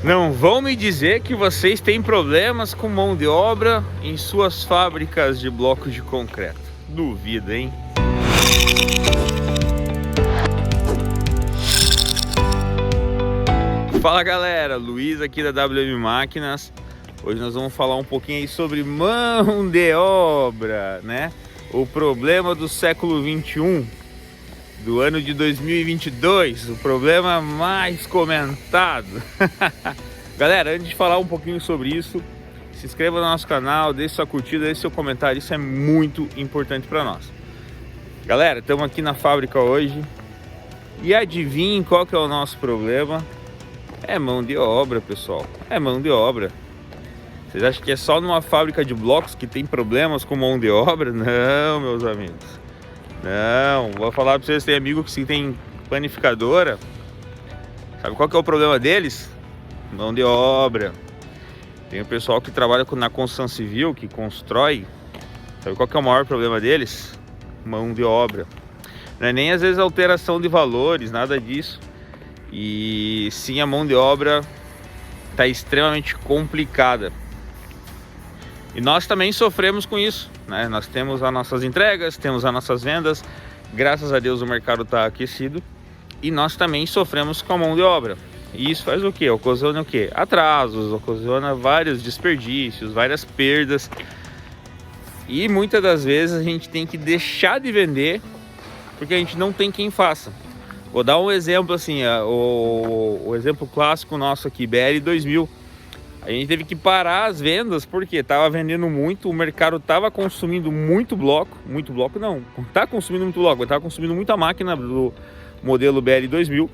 Não vão me dizer que vocês têm problemas com mão de obra em suas fábricas de blocos de concreto. Duvido, hein? Fala galera, Luiz aqui da WM Máquinas. Hoje nós vamos falar um pouquinho aí sobre mão de obra, né? O problema do século 21, do ano de 2022, o problema mais comentado. Galera, antes de falar um pouquinho sobre isso, se inscreva no nosso canal, deixe sua curtida, deixe seu comentário, isso é muito importante para nós. Galera, estamos aqui na fábrica hoje e adivinhem qual que é o nosso problema? É mão de obra, pessoal, é mão de obra. Vocês acham que é só numa fábrica de blocos que tem problemas com mão de obra? Não, meus amigos. Não, vou falar para vocês, tem amigos que tem panificadora. Sabe qual que é o problema deles? Mão de obra. Tem o pessoal que trabalha na construção civil, que constrói. Sabe qual que é o maior problema deles? Mão de obra. Não é nem às vezes alteração de valores, nada disso. E sim, a mão de obra está extremamente complicada. E nós também sofremos com isso, né? Nós temos as nossas entregas, temos as nossas vendas. Graças a Deus o mercado está aquecido. E nós também sofremos com a mão de obra. E isso faz o quê? Ocasiona o quê? Atrasos, ocasiona vários desperdícios, várias perdas. E muitas das vezes a gente tem que deixar de vender porque a gente não tem quem faça. Vou dar um exemplo assim, o exemplo clássico nosso aqui, BL 2000. A gente teve que parar as vendas porque estava vendendo muito, o mercado estava consumindo muito bloco não, está consumindo muito bloco, estava consumindo muita máquina do modelo BL 2000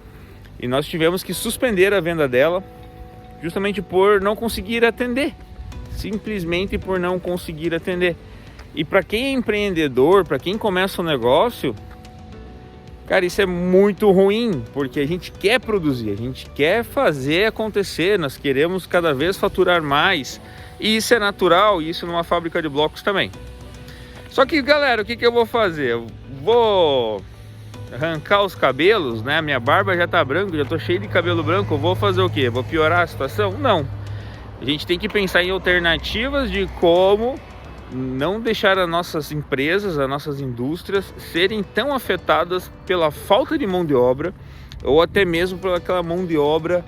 e nós tivemos que suspender a venda dela justamente por não conseguir atender, simplesmente por não conseguir atender. E para quem é empreendedor, para quem começa um negócio, cara, isso é muito ruim, porque a gente quer produzir, a gente quer fazer acontecer, nós queremos cada vez faturar mais. E isso é natural, e isso numa fábrica de blocos também. Só que, galera, o que eu vou fazer? Eu vou arrancar os cabelos, né? Minha barba já tá branca, já tô cheio de cabelo branco, eu vou fazer o quê? Vou piorar a situação? Não. A gente tem que pensar em alternativas de como não deixar as nossas empresas, as nossas indústrias serem tão afetadas pela falta de mão de obra ou até mesmo por aquela mão de obra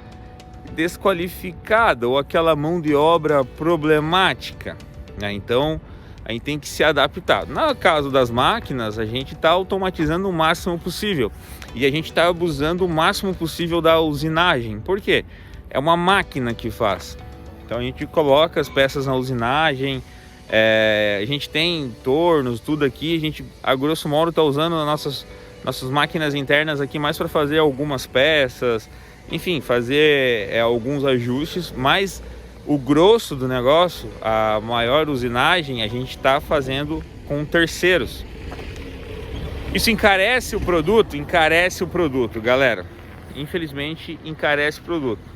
desqualificada ou aquela mão de obra problemática, né? Então a gente tem que se adaptar. No caso das máquinas, a gente está automatizando o máximo possível e a gente está abusando o máximo possível da usinagem. Por quê? É uma máquina que faz. Então a gente coloca as peças na usinagem. A gente tem tornos, tudo aqui, a gente a grosso modo está usando as nossas máquinas internas aqui mais para fazer algumas peças, enfim, fazer alguns ajustes, mas o grosso do negócio, a maior usinagem, a gente está fazendo com terceiros. Isso encarece o produto? Encarece o produto, galera. Infelizmente encarece o produto.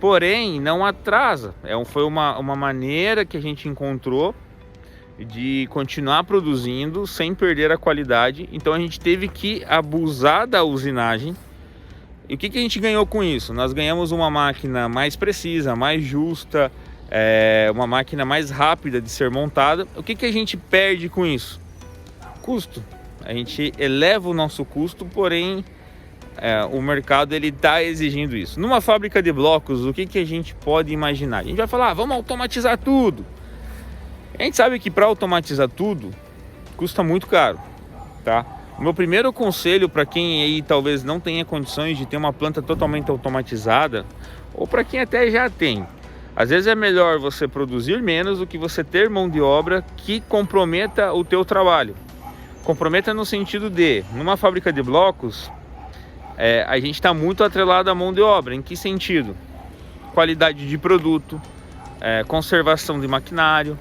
Porém, não atrasa. Foi uma maneira que a gente encontrou de continuar produzindo sem perder a qualidade. Então a gente teve que abusar da usinagem. E o que a gente ganhou com isso? Nós ganhamos uma máquina mais precisa, mais justa, uma máquina mais rápida de ser montada. O que a gente perde com isso? Custo. A gente eleva o nosso custo, porém o mercado ele está exigindo isso. Numa fábrica de blocos, o que a gente pode imaginar? A gente vai falar, vamos automatizar tudo. A gente sabe que para automatizar tudo custa muito caro, tá? O meu primeiro conselho para quem aí talvez não tenha condições de ter uma planta totalmente automatizada, ou para quem até já tem, às vezes é melhor você produzir menos do que você ter mão de obra que comprometa o teu trabalho. Comprometa no sentido de, numa fábrica de blocos, a gente está muito atrelado à mão de obra. Em que sentido? Qualidade de produto, conservação de maquinário.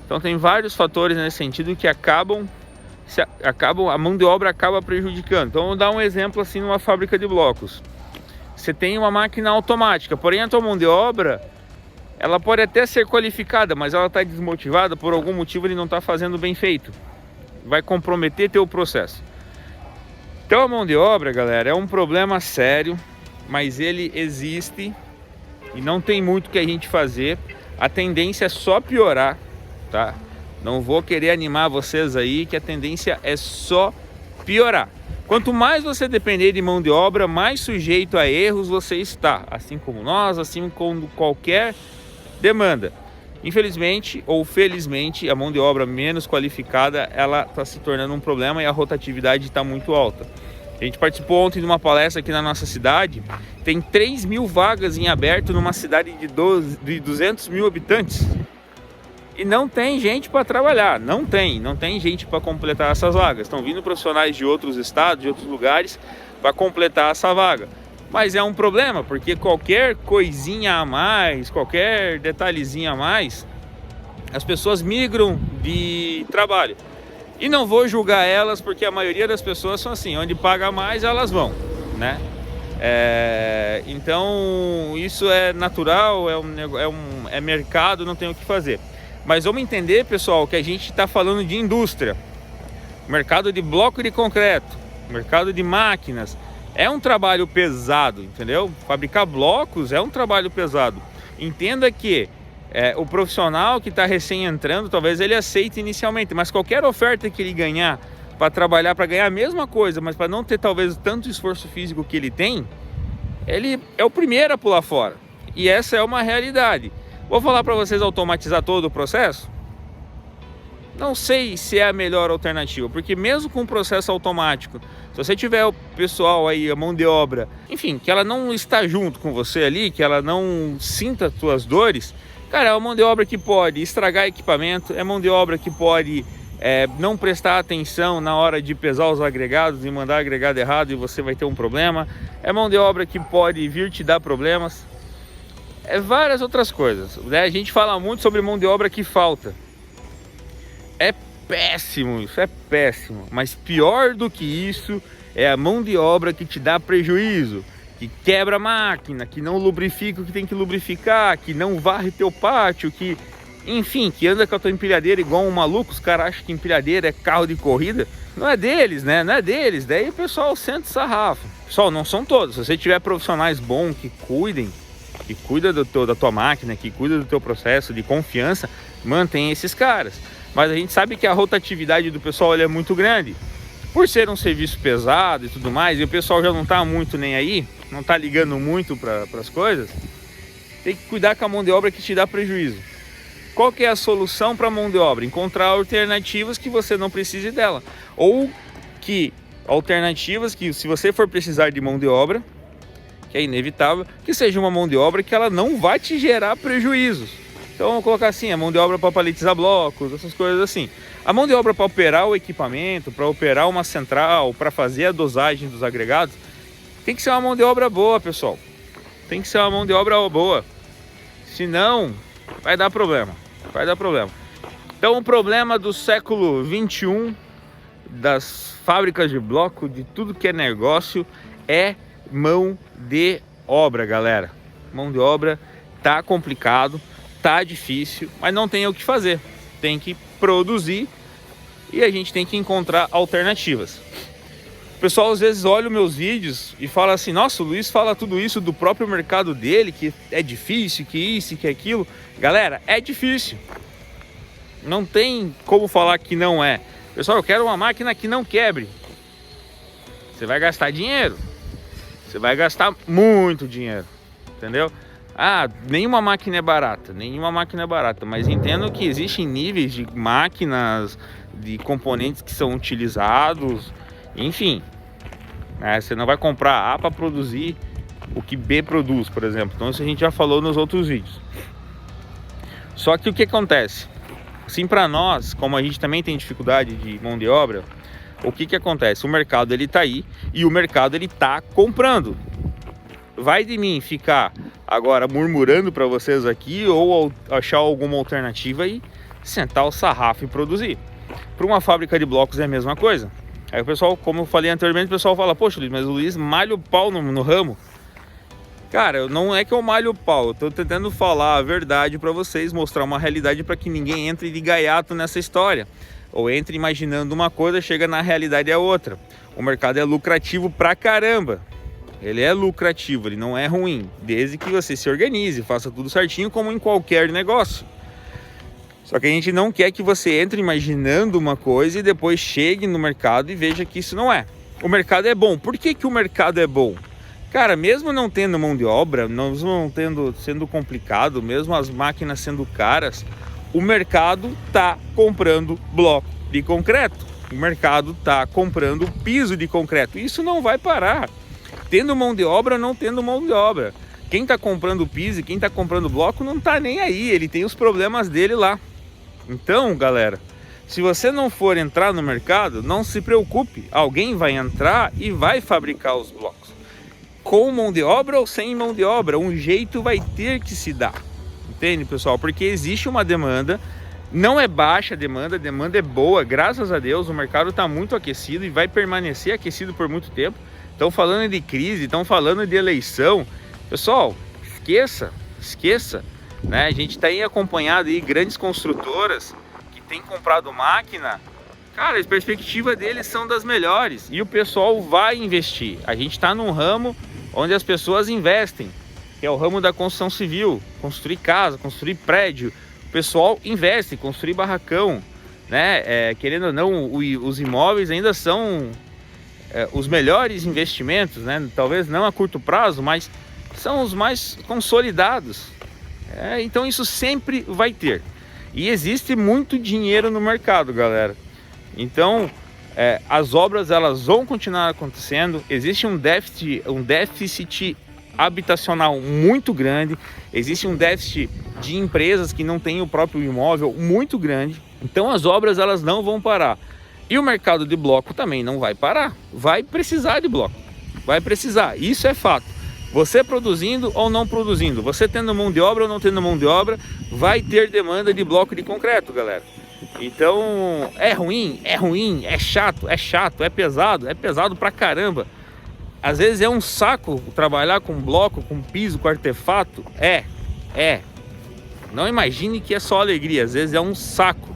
Então tem vários fatores nesse sentido que a mão de obra acaba prejudicando. Então vou dar um exemplo assim numa fábrica de blocos. Você tem uma máquina automática, porém a tua mão de obra, ela pode até ser qualificada, mas ela está desmotivada, por algum motivo ele não está fazendo bem feito. Vai comprometer teu processo. Então a mão de obra, galera, é um problema sério, mas ele existe e não tem muito que a gente fazer. A tendência é só piorar, tá? Não vou querer animar vocês aí, que a tendência é só piorar. Quanto mais você depender de mão de obra, mais sujeito a erros você está, assim como nós, assim como qualquer demanda. Infelizmente ou felizmente, a mão de obra menos qualificada, ela está se tornando um problema e a rotatividade está muito alta. A gente participou ontem de uma palestra aqui na nossa cidade, tem 3.000 vagas em aberto numa cidade de 200 mil habitantes. E não tem gente para trabalhar, não tem gente para completar essas vagas. Estão vindo profissionais de outros estados, de outros lugares, para completar essa vaga. Mas é um problema, porque qualquer coisinha a mais, qualquer detalhezinho a mais, as pessoas migram de trabalho. E não vou julgar elas, porque a maioria das pessoas são assim, onde paga mais elas vão, né? Então isso é natural, é mercado, não tem o que fazer. Mas vamos entender, pessoal, que a gente está falando de indústria, mercado de bloco de concreto, mercado de máquinas. É um trabalho pesado, entendeu? Fabricar blocos é um trabalho pesado. Entenda que o profissional que está recém entrando, talvez ele aceite inicialmente, mas qualquer oferta que ele ganhar para trabalhar, para ganhar a mesma coisa, mas para não ter talvez tanto esforço físico que ele tem, ele é o primeiro a pular fora. E essa é uma realidade. Vou falar para vocês automatizar todo o processo? Não sei se é a melhor alternativa, porque mesmo com o processo automático, se você tiver o pessoal aí, a mão de obra, enfim, que ela não está junto com você ali, que ela não sinta as suas dores, cara, é uma mão de obra que pode estragar equipamento, é mão de obra que pode não prestar atenção na hora de pesar os agregados e mandar agregado errado e você vai ter um problema, é mão de obra que pode vir te dar problemas. Várias outras coisas, né? A gente fala muito sobre mão de obra que falta. É péssimo, isso é péssimo. Mas pior do que isso é a mão de obra que te dá prejuízo, que quebra a máquina, que não lubrifica o que tem que lubrificar, que não varre teu pátio, que, enfim, que anda com a tua empilhadeira igual um maluco. Os caras acham que empilhadeira é carro de corrida. Não é deles, né? Não é deles. Daí o pessoal senta sarrafo. Pessoal, não são todos. Se você tiver profissionais bons que cuidem, que cuida da tua máquina, que cuida do teu processo de confiança, mantém esses caras. Mas a gente sabe que a rotatividade do pessoal é muito grande. Por ser um serviço pesado e tudo mais, e o pessoal já não está muito nem aí, não está ligando muito para as coisas, tem que cuidar com a mão de obra que te dá prejuízo. Qual que é a solução para a mão de obra? Encontrar alternativas que você não precise dela. Ou que alternativas que, se você for precisar de mão de obra, que é inevitável, que seja uma mão de obra que ela não vai te gerar prejuízos. Então vamos colocar assim, a mão de obra para paletizar blocos, essas coisas assim. A mão de obra para operar o equipamento, para operar uma central, para fazer a dosagem dos agregados, tem que ser uma mão de obra boa, pessoal. Tem que ser uma mão de obra boa. Senão, vai dar problema. Vai dar problema. Então o problema do século 21, das fábricas de bloco, de tudo que é negócio, é mão de obra, galera. Mão de obra tá complicado, tá difícil, mas não tem o que fazer. Tem que produzir e a gente tem que encontrar alternativas. O pessoal às vezes olha os meus vídeos e fala assim: nossa, o Luiz fala tudo isso do próprio mercado dele, que é difícil, que isso, que aquilo. Galera, é difícil. Não tem como falar que não é. Pessoal, eu quero uma máquina que não quebre. Você vai gastar dinheiro. Você vai gastar muito dinheiro, entendeu? Nenhuma máquina é barata, mas entendo que existem níveis de máquinas, de componentes que são utilizados, enfim. Você não vai comprar A para produzir o que B produz, por exemplo. Então isso a gente já falou nos outros vídeos. Só que o que acontece? Assim, para nós, como a gente também tem dificuldade de mão de obra, o que acontece? O mercado ele tá aí e o mercado ele tá comprando. Vai de mim ficar agora murmurando para vocês aqui ou achar alguma alternativa e sentar o sarrafo e produzir. Para uma fábrica de blocos é a mesma coisa. Aí o pessoal, como eu falei anteriormente, o pessoal fala: poxa, Luiz, mas o Luiz malha o pau no ramo. Cara, não é que eu malho o pau, eu tô tentando falar a verdade para vocês, mostrar uma realidade para que ninguém entre de gaiato nessa história. Ou entre imaginando uma coisa, chega na realidade é outra. O mercado é lucrativo pra caramba. ele é lucrativo, ele não é ruim, desde que você se organize, faça tudo certinho como em qualquer negócio. Só que a gente não quer que você entre imaginando uma coisa e depois chegue no mercado e veja que isso não é. O mercado é bom. Por que o mercado é bom? Cara, mesmo não tendo mão de obra, mesmo não sendo complicado, mesmo as máquinas sendo caras, o mercado tá comprando bloco de concreto. O mercado tá comprando piso de concreto. Isso não vai parar. Tendo mão de obra ou não tendo mão de obra. Quem está comprando piso e quem está comprando bloco não está nem aí, ele tem os problemas dele lá. Então, galera, se você não for entrar no mercado, não se preocupe, alguém vai entrar e vai fabricar os blocos. Com mão de obra ou sem mão de obra, um jeito vai ter que se dar. Entende, pessoal? Porque existe uma demanda, não é baixa a demanda é boa, graças a Deus, o mercado está muito aquecido e vai permanecer aquecido por muito tempo. Estão falando de crise, estão falando de eleição. Pessoal, esqueça, né? A gente tem acompanhado aí grandes construtoras que têm comprado máquina. Cara, as perspectivas deles são das melhores e o pessoal vai investir. A gente está num ramo onde as pessoas investem, que é o ramo da construção civil, construir casa, construir prédio. O pessoal investe, construir barracão, né? Querendo ou não, os imóveis ainda são os melhores investimentos, né? Talvez não a curto prazo, mas são os mais consolidados. Então isso sempre vai ter. E existe muito dinheiro no mercado, galera. Então as obras elas vão continuar acontecendo. Existe um déficit habitacional muito grande. Existe um déficit de empresas que não têm o próprio imóvel muito grande. Então as obras elas não vão parar. E o mercado de bloco também não vai parar. Vai precisar de bloco. Vai precisar. Isso é fato. Você produzindo ou não produzindo, você tendo mão de obra ou não tendo mão de obra, vai ter demanda de bloco de concreto, galera. Então, é ruim, é chato, é pesado pra caramba. Às vezes é um saco trabalhar com bloco, com piso, com artefato. Não imagine que é só alegria, às vezes é um saco.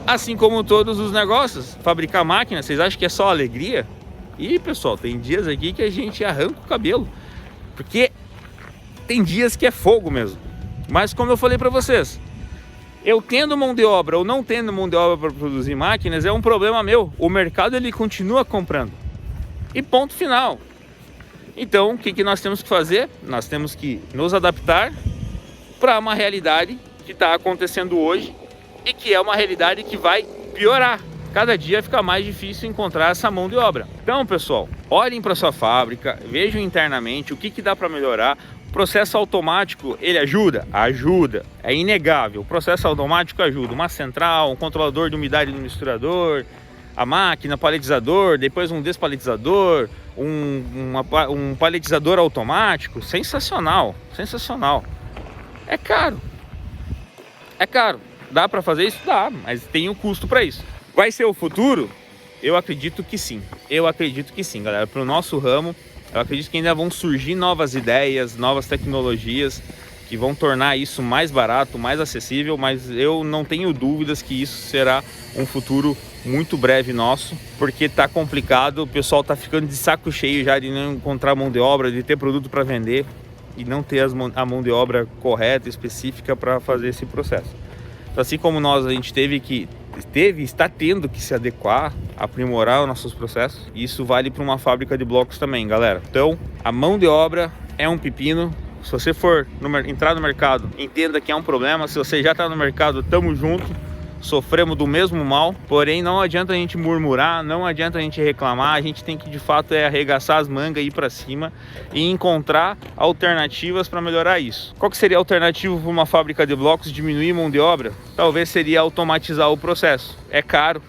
Assim como todos os negócios, fabricar máquina, vocês acham que é só alegria? E pessoal, tem dias aqui que a gente arranca o cabelo. Porque tem dias que é fogo mesmo. Mas como eu falei para vocês, eu tendo mão de obra ou não tendo mão de obra para produzir máquinas é um problema meu. O mercado ele continua comprando. E ponto final. Então o que nós temos que fazer? Nós temos que nos adaptar para uma realidade que está acontecendo hoje e que é uma realidade que vai piorar. Cada dia fica mais difícil encontrar essa mão de obra. Então, pessoal, olhem para sua fábrica, vejam internamente o que dá para melhorar. O processo automático, ele ajuda? Ajuda, é inegável. O processo automático ajuda. Uma central, um controlador de umidade no misturador, a máquina, paletizador, depois um despaletizador, um paletizador automático. Sensacional, sensacional. É caro. Dá para fazer isso? Dá, mas tem um custo para isso. Vai ser o futuro? Eu acredito que sim. Galera. Para o nosso ramo, eu acredito que ainda vão surgir novas ideias, novas tecnologias que vão tornar isso mais barato, mais acessível, mas eu não tenho dúvidas que isso será um futuro muito breve nosso, porque tá complicado, o pessoal tá ficando de saco cheio já de não encontrar mão de obra, de ter produto para vender e não ter a mão de obra correta, específica para fazer esse processo. Então, assim como a gente está tendo que se adequar, aprimorar os nossos processos. Isso vale para uma fábrica de blocos também, galera. Então, a mão de obra é um pepino. Se você for entrar no mercado, entenda que é um problema. Se você já está no mercado, tamo junto. Sofremos do mesmo mal, porém não adianta a gente murmurar, não adianta a gente reclamar, a gente tem que de fato arregaçar as mangas e ir para cima e encontrar alternativas para melhorar isso. Qual que seria a alternativa para uma fábrica de blocos? Diminuir mão de obra? Talvez seria automatizar o processo. É caro.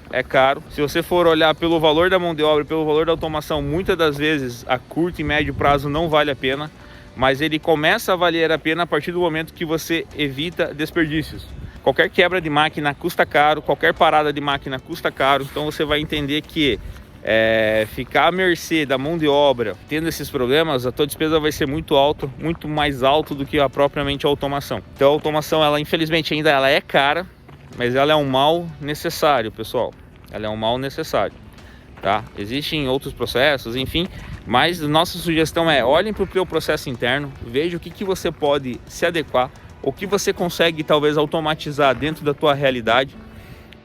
Se você for olhar pelo valor da mão de obra, pelo valor da automação, muitas das vezes a curto e médio prazo não vale a pena, mas ele começa a valer a pena a partir do momento que você evita desperdícios. Qualquer quebra de máquina custa caro, qualquer parada de máquina custa caro, então você vai entender que ficar à mercê da mão de obra, tendo esses problemas, a tua despesa vai ser muito alta, muito mais alta do que propriamente a automação. Então a automação, ela infelizmente ainda é cara, mas ela é um mal necessário, pessoal. Ela é um mal necessário, tá? Existem outros processos, enfim, Mas nossa sugestão é: olhem para o teu processo interno, veja o que você pode se adequar, o que você consegue talvez automatizar dentro da tua realidade,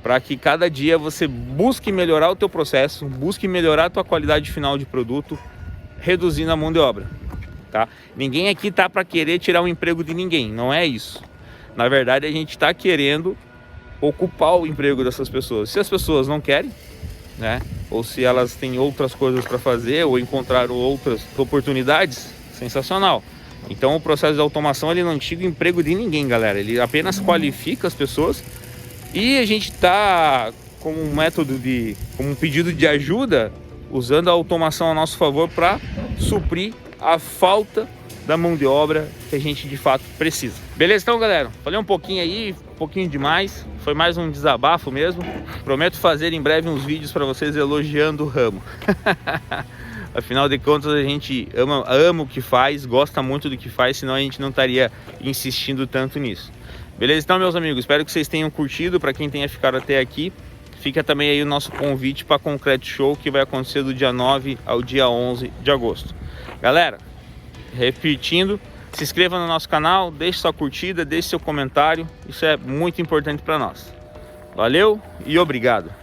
para que cada dia você busque melhorar o teu processo, busque melhorar a tua qualidade final de produto, reduzindo a mão de obra, tá? Ninguém aqui tá para querer tirar o emprego de ninguém, não é isso. Na verdade, a gente está querendo ocupar o emprego dessas pessoas. Se as pessoas não querem, né, ou se elas têm outras coisas para fazer ou encontraram outras oportunidades, sensacional. Então o processo de automação, ele não tira o emprego de ninguém, galera, ele apenas qualifica as pessoas. E a gente está como um método como um pedido de ajuda, usando a automação a nosso favor para suprir a falta da mão de obra que a gente de fato precisa. Beleza? Então, galera, falei um pouquinho aí, um pouquinho demais, foi mais um desabafo mesmo. Prometo fazer em breve uns vídeos para vocês elogiando o ramo. Afinal de contas, a gente ama o que faz, gosta muito do que faz, senão a gente não estaria insistindo tanto nisso. Beleza? Então, meus amigos, espero que vocês tenham curtido. Para quem tenha ficado até aqui, fica também aí o nosso convite para a Concreto Show, que vai acontecer do dia 9 ao dia 11 de agosto. Galera, repetindo, se inscreva no nosso canal, deixe sua curtida, deixe seu comentário, isso é muito importante para nós. Valeu e obrigado!